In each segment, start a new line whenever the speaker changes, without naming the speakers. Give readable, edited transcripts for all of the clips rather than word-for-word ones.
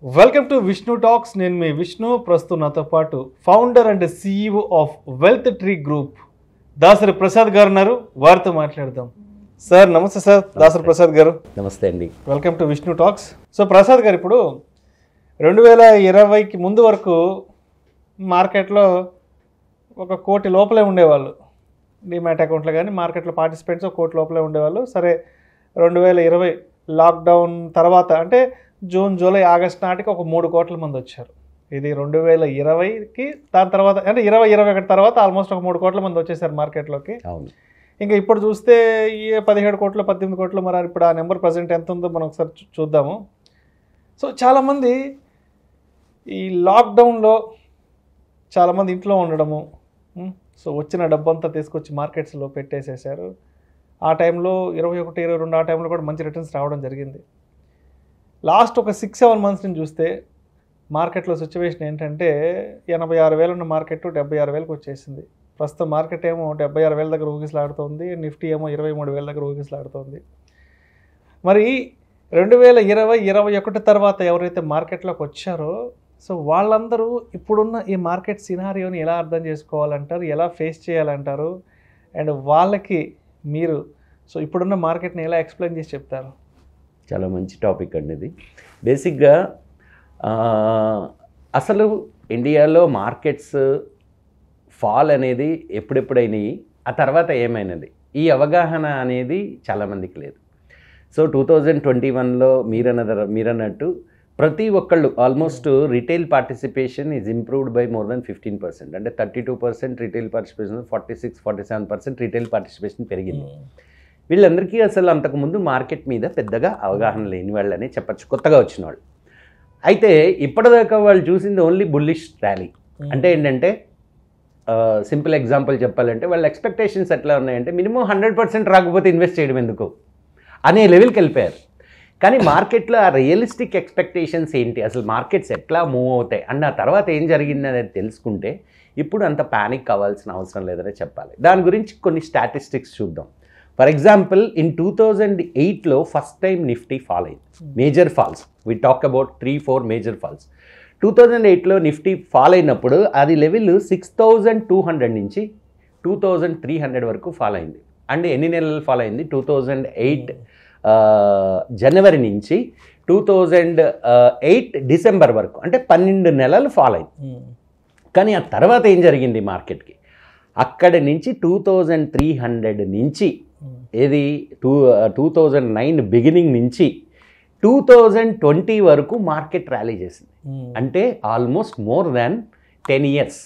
Welcome to Vishnu talks. నేను మీ విష్ణు. ప్రస్తుతం నాతో పాటు founder and CEO of wealth tree group Dasari Prasad గారు ఉన్నారు. వారితో మాట్లాడదాం. సార్ నమస్తే. సార్ దాసరి ప్రసాద్ గారు
నమస్తే అండి.
Welcome to Vishnu talks. So Prasad గారు, ఇప్పుడు 2020కి ముందు వరకు మార్కెట్లో 1 కోటి లోపలే ఉండేవాళ్ళు. డిమాట్ అకౌంట్లో కానీ మార్కెట్లో పార్టిసిపెంట్స్ 1 కోటి లోపలే ఉండేవాళ్ళు. సరే, 2020 లాక్డౌన్ తర్వాత అంటే జూన్, జూలై, ఆగస్ట్ నాటికి 3 కోట్ల మంది వచ్చారు. ఇది 2020కి. దాని తర్వాత అంటే 2021 తర్వాత ఆల్మోస్ట్ 3 కోట్ల మంది వచ్చేసారు మార్కెట్లోకి.
అవును.
ఇంకా ఇప్పుడు చూస్తే 17 కోట్లు 18 కోట్లు, మరి ఇప్పుడు ఆ నెంబర్ ప్రజెంట్ ఎంత ఉందో మనం ఒకసారి చూద్దాము. సో చాలామంది ఈ లాక్డౌన్లో చాలామంది ఇంట్లో ఉండడము, సో వచ్చిన డబ్బంతా తీసుకొచ్చి మార్కెట్స్లో పెట్టేసేసారు. ఆ టైంలో 21, 22 ఆ టైంలో కూడా మంచి రిటర్న్స్ రావడం జరిగింది. లాస్ట్ 6-7 మంత్స్ నుంచి చూస్తే మార్కెట్లో సిచ్యువేషన్ ఏంటంటే 86,000 ఉన్న మార్కెట్ 76,000కి వచ్చేసింది. ప్రస్తుతం మార్కెట్ ఏమో 76,000 దగ్గర ఊగిసలాడుతోంది. నిఫ్టీ ఏమో 23,000 దగ్గర ఊగిసలాడుతోంది. మరి 2020-21 తర్వాత ఎవరైతే మార్కెట్లోకి వచ్చారో, సో వాళ్ళందరూ ఇప్పుడున్న ఈ మార్కెట్ సినారియోని ఎలా అర్థం చేసుకోవాలంటారు, ఎలా ఫేస్ చేయాలంటారు, అండ్ వాళ్ళకి మీరు సో ఇప్పుడున్న మార్కెట్ని ఎలా ఎక్స్ప్లెయిన్ చేసి చెప్తారు?
చాలా మంచి టాపిక్ అండి ఇది. బేసిక్గా అసలు ఇండియాలో మార్కెట్స్ ఫాల్ అనేది ఎప్పుడెప్పుడైనాయి, ఆ తర్వాత ఏమైనది, ఈ అవగాహన అనేది చాలామందికి లేదు. సో 2021లో మీరన్నట్టు ప్రతి ఒక్కళ్ళు almost retail participation is improved by more than 15%. అంటే 32% రిటైల్ పార్టిసిపేషన్, 46-47% రిటైల్ పార్టిసిపేషన్ పెరిగింది. వీళ్ళందరికీ అసలు అంతకుముందు మార్కెట్ మీద పెద్దగా అవగాహన లేని వాళ్ళని చెప్పచ్చు, కొత్తగా వచ్చిన వాళ్ళు. అయితే ఇప్పటిదాకా వాళ్ళు చూసింది ఓన్లీ బుల్లిష్ ర్యాలీ. అంటే ఏంటంటే సింపుల్ ఎగ్జాంపుల్ చెప్పాలంటే వాళ్ళ ఎక్స్పెక్టేషన్స్ ఎట్లా ఉన్నాయంటే మినిమం 100% రాకపోతే ఇన్వెస్ట్ చేయడం ఎందుకు అనే లెవెల్కి వెళ్ళిపోయారు. కానీ మార్కెట్లో ఆ రియలిస్టిక్ ఎక్స్పెక్టేషన్స్ ఏంటి, అసలు మార్కెట్స్ ఎట్లా మూవ్ అవుతాయి అన్న తర్వాత ఏం జరిగింది అనేది తెలుసుకుంటే ఇప్పుడు అంత ప్యానిక్ అవ్వాల్సిన అవసరం లేదనే చెప్పాలి. దాని గురించి కొన్ని స్టాటిస్టిక్స్ చూద్దాం. ఫర్ ఎగ్జాంపుల్, ఇన్ 2008లో ఫస్ట్ టైం నిఫ్టీ ఫాల్ అయింది. Major falls, we talk about 3-4 major falls. 2008లో నిఫ్టీ ఫాల్ అయినప్పుడు అది లెవెల్ 6,200 నుంచి 2,300 వరకు ఫాల్ అయింది. అంటే ఎన్ని నెలలు ఫాల్ అయింది? 2008 జనవరి నుంచి 2008 డిసెంబర్ వరకు, అంటే 12 నెలలు ఫాల్ అయింది. కానీ ఆ తర్వాత ఏం జరిగింది మార్కెట్కి? అక్కడి నుంచి 2,300 నుంచి ఏది 2009 బిగినింగ్ నుంచి 2020 వరకు మార్కెట్ ర్యాలీ చేసింది. అంటే almost more than 10 years.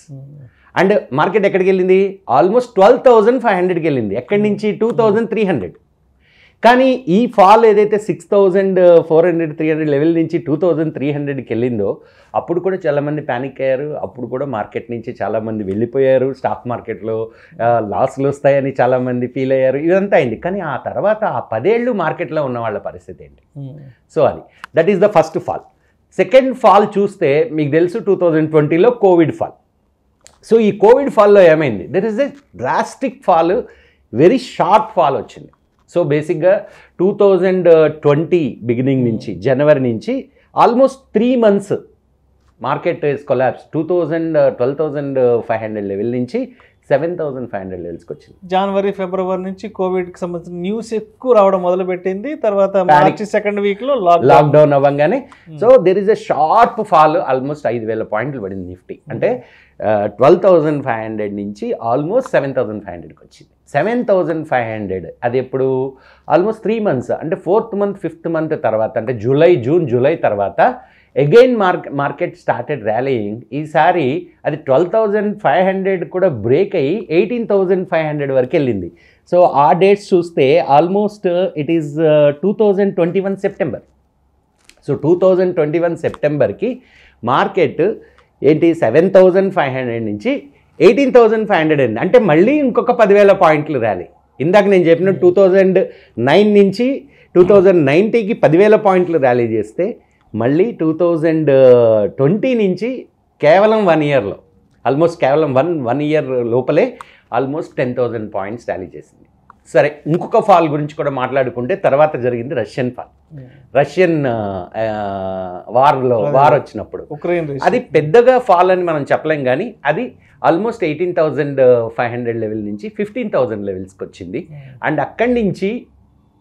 And market ఎక్కడికి వెళ్ళింది? ఆల్మోస్ట్ 12,500కి వెళ్ళింది. ఎక్కడి నుంచి? 2,300. కానీ ఈ ఫాల్ ఏదైతే 6,400-300 లెవెల్ నుంచి 2,300కి వెళ్ళిందో అప్పుడు కూడా చాలామంది ప్యానిక్ అయ్యారు. అప్పుడు కూడా మార్కెట్ నుంచి చాలామంది వెళ్ళిపోయారు. స్టాక్ మార్కెట్లో లాస్లు వస్తాయని చాలామంది ఫీల్ అయ్యారు. ఇదంతా అయింది. కానీ ఆ తర్వాత ఆ 10 ఏళ్ళు మార్కెట్లో ఉన్న వాళ్ళ పరిస్థితి ఏంటి? సో అది that is the first fall. Second fall చూస్తే మీకు తెలుసు 2020లో కోవిడ్ ఫాల్. సో ఈ కోవిడ్ ఫాల్లో ఏమైంది? There is a drastic fall, very short fall వచ్చింది. సో బేసిక్గా 2020 బిగినింగ్ నుంచి జనవరి నుంచి almost 3 months market is collapse. 12,500 level నుంచి 7,500 లెవెల్స్కి వచ్చింది.
జనవరి, ఫిబ్రవరి నుంచి కోవిడ్కి సంబంధించిన న్యూస్ ఎక్కువ రావడం మొదలుపెట్టింది. తర్వాత మార్చి సెకండ్ వీక్లో
లాక్డౌన్ అవ్వగానే so there is a sharp fall. Almost 5,000 పాయింట్లు పడింది నిఫ్టీ. అంటే 12,500 నుంచి ఆల్మోస్ట్ 7,500కి వచ్చింది. 7,500 అది ఎప్పుడు? ఆల్మోస్ట్ 3 months, అంటే 4th month 5th month తర్వాత, అంటే జూన్ జూలై తర్వాత అగైన్ మార్కెట్ స్టార్టెడ్ ర్యాలీయింగ్. ఈసారి అది 12,500 కూడా బ్రేక్ అయ్యి 18,500 వరకు వెళ్ళింది. సో ఆ డేట్స్ చూస్తే almost it is 2021 September. So 2021 సెప్టెంబర్కి మార్కెట్ ఏంటి 7,500 నుంచి 18,500 అయింది. అంటే మళ్ళీ ఇంకొక 10,000 పాయింట్లు ర్యాలీ. ఇందాక నేను చెప్పిన 2009 నుంచి 2019కి 10,000 పాయింట్లు ర్యాలీ చేస్తే మళ్ళీ 2020 నుంచి కేవలం 1 yearలో ఆల్మోస్ట్ కేవలం వన్ ఇయర్ లోపలే ఆల్మోస్ట్ 10,000 పాయింట్స్ ర్యాలీ చేసింది. సరే, ఇంకొక ఫాల్ గురించి కూడా మాట్లాడుకుంటే తర్వాత జరిగింది రష్యన్ ఫాల్. రష్యన్ వార్ వచ్చినప్పుడు అది పెద్దగా ఫాల్ అని మనం చెప్పలేం, కానీ అది ఆల్మోస్ట్ 18,500 లెవెల్ నుంచి 15,000 లెవెల్స్కి వచ్చింది. అండ్ అక్కడి నుంచి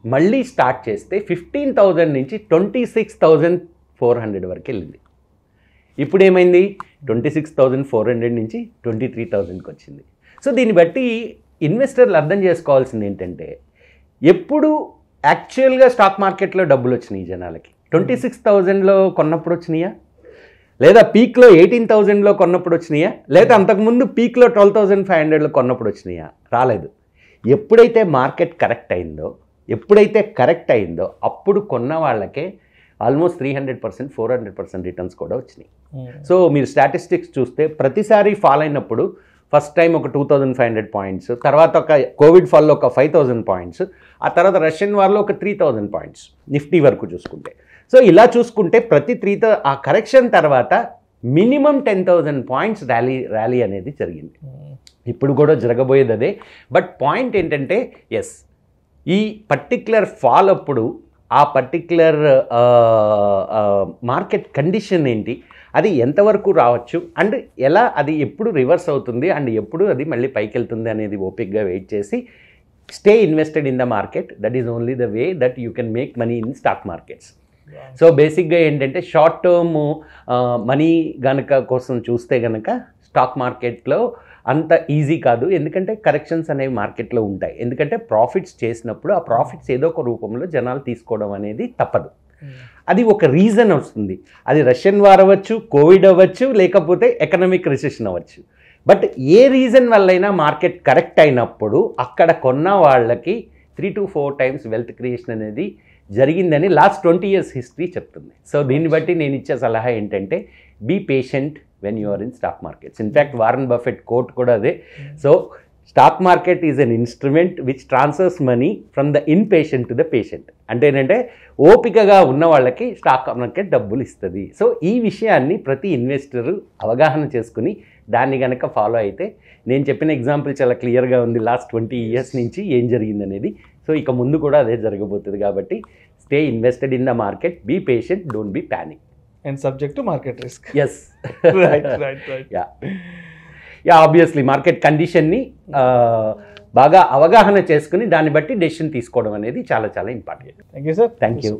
మళ్ళీ స్టార్ట్ చేస్తే 15,000 నుంచి 26,400 వరకు వెళ్ళింది. ఇప్పుడు ఏమైంది, 26,400 నుంచి 23,000కి వచ్చింది. సో దీన్ని బట్టి ఇన్వెస్టర్లు అర్థం చేసుకోవాల్సింది ఏంటంటే, ఎప్పుడు యాక్చువల్గా స్టాక్ మార్కెట్లో డబ్బులు వచ్చినాయి జనాలకి 26,000లో కొన్నప్పుడు వచ్చినాయా, లేదా పీక్లో 18,000లో కొన్నప్పుడు వచ్చినాయా, లేదా అంతకుముందు పీక్లో 12,500లో కొన్నప్పుడు వచ్చినాయా? రాలేదు. ఎప్పుడైతే మార్కెట్ కరెక్ట్ అయిందో అప్పుడు కొన్న వాళ్ళకే ఆల్మోస్ట్ 300%, 400% రిటర్న్స్ కూడా వచ్చినాయి. సో మీరు స్టాటిస్టిక్స్ చూస్తే ప్రతిసారి ఫాల్ అయినప్పుడు ఫస్ట్ టైం ఒక 2,500 పాయింట్స్, తర్వాత ఒక కోవిడ్ ఫాల్లో ఒక 5,000 పాయింట్స్, ఆ తర్వాత రష్యన్ వార్లో ఒక 3,000 పాయింట్స్ నిఫ్టీ వరకు చూసుకుంటే. సో ఇలా చూసుకుంటే ప్రతి ఆ కరెక్షన్ తర్వాత మినిమం 10,000 పాయింట్స్ ర్యాలీ అనేది జరిగింది. ఇప్పుడు కూడా జరగబోయేది అదే. బట్ పాయింట్ ఏంటంటే, ఎస్, ఈ పర్టిక్యులర్ ఫాల్ అప్పుడు ఆ పర్టిక్యులర్ మార్కెట్ కండిషన్ ఏంటి, అది ఎంతవరకు రావచ్చు, అండ్ ఎలా అది ఎప్పుడు రివర్స్ అవుతుంది, అండ్ ఎప్పుడు అది మళ్ళీ పైకి వెళ్తుంది అనేది ఓపిక్గా వెయిట్ చేసి stay invested in the market. That is only the way that you can make money in stock markets. So బేసిక్గా ఏంటంటే, షార్ట్ టర్మ్ మనీ గనక కోసం చూస్తే గనక స్టాక్ మార్కెట్లో అంత ఈజీ కాదు. ఎందుకంటే కరెక్షన్స్ అనేవి మార్కెట్లో ఉంటాయి. ఎందుకంటే ప్రాఫిట్స్ చేసినప్పుడు ఆ ప్రాఫిట్స్ ఏదో ఒక రూపంలో జనాలు తీసుకోవడం అనేది తప్పదు. అది ఒక రీజన్ వస్తుంది. అది రష్యన్ వార్ అవ్వచ్చు, కోవిడ్ అవ్వచ్చు, లేకపోతే ఎకనామిక్ రిసెషన్ అవ్వచ్చు. బట్ ఏ రీజన్ వల్లైనా మార్కెట్ కరెక్ట్ అయినప్పుడు అక్కడ కొన్న వాళ్ళకి 3 to 4 times వెల్త్ క్రియేషన్ అనేది జరిగిందని లాస్ట్ 20 years హిస్టరీ చెప్తుంది. సో దీన్ని బట్టి నేను ఇచ్చే సలహా ఏంటంటే, be patient when you are in stock markets. In fact Warren Buffett quote కూడా అదే. So stock market is an instrument which transfers money from the impatient to the patient. అంటే ఏంటంటే, ఓపికగా ఉన్న వాళ్ళకి స్టాక్ మార్కెట్ డబ్బులు ఇస్తుంది. సో ఈ విషయాన్ని ప్రతి ఇన్వెస్టరు అవగాహన చేసుకుని దాన్ని కనుక ఫాలో అయితే, నేను చెప్పిన ఎగ్జాంపుల్ చాలా క్లియర్గా ఉంది లాస్ట్ 20 years నుంచి ఏం జరిగిందనేది. సో ఇక ముందు కూడా అదే జరగబోతుంది. కాబట్టి stay invested in the market, be patient, don't be panic
and subject to market risk.
Yes, yeah obviously market కండిషన్ని బాగా అవగాహన చేసుకుని దాన్ని బట్టి డెసిషన్ తీసుకోవడం అనేది చాలా చాలా important.
Thank you sir.
Thank you.